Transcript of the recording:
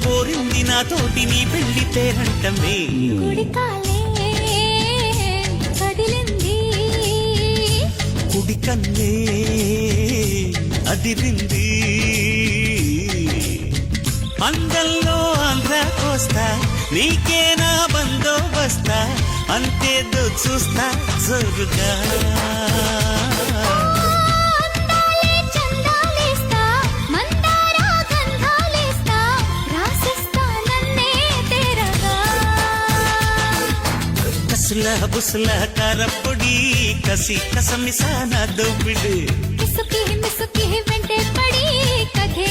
కోరింది నాతోటి నీ పెళ్లి పేరంటమే. కుడి కన్నే అదిరింది. అందంలో ఆంధ్ర కోస్తా నీకేనా బందోబస్తా అంతేదో చూస్తా జోరుగా. కసుల బుసుల కారపొడి కసి కసమిసాన దోపిడి వెంటే పడి కథే